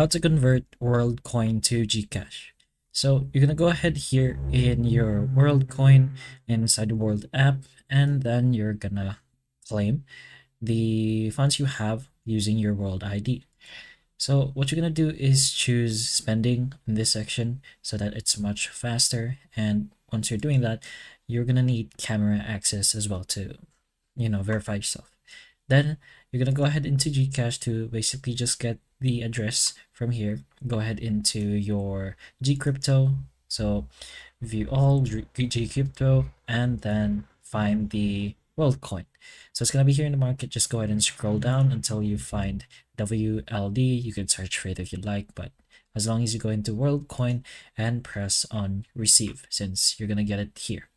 How to convert Worldcoin to GCash. So you're gonna go ahead here in your Worldcoin inside the World app, and then you're gonna claim the funds you have using your World ID. So what you're gonna do is choose spending in this section so that it's much faster. And once you're doing that, you're gonna need camera access as well to, verify yourself. Then you're gonna go ahead into GCash to basically just get the address from here. Go ahead into your Gcrypto. So view all Gcrypto and then find the Worldcoin. So it's gonna be here in the market. Just go ahead and scroll down until you find WLD. You can search for it if you'd like, but as long as you go into Worldcoin and press on receive, since you're gonna get it here.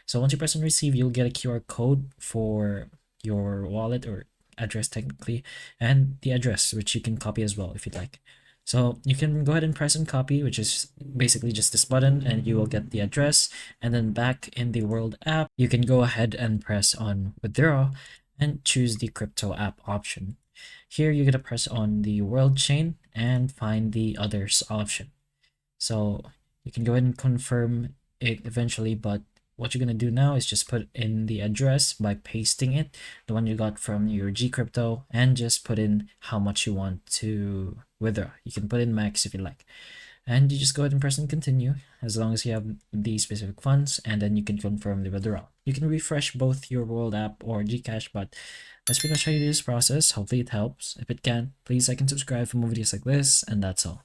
So once you press on receive, you'll get a QR code for your wallet or address technically, and the address, which you can copy as well if you'd like. So you can go ahead and press on copy, which is basically just this button, and you will get the address. And then back in the World app, you can go ahead and press on withdraw and choose the crypto app option. Here you're gonna press on the World chain and find the others option. So you can go ahead and confirm it eventually, but what you're going to do now is just put in the address by pasting it, the one you got from your Gcrypto, and just put in how much you want to withdraw. You can put in max if you like. And you just go ahead and press and continue as long as you have the specific funds, and then you can confirm the withdrawal. You can refresh both your World app or GCash, but that's pretty much how you do this process. Hopefully it helps. If it can, please like and subscribe for more videos like this, and that's all.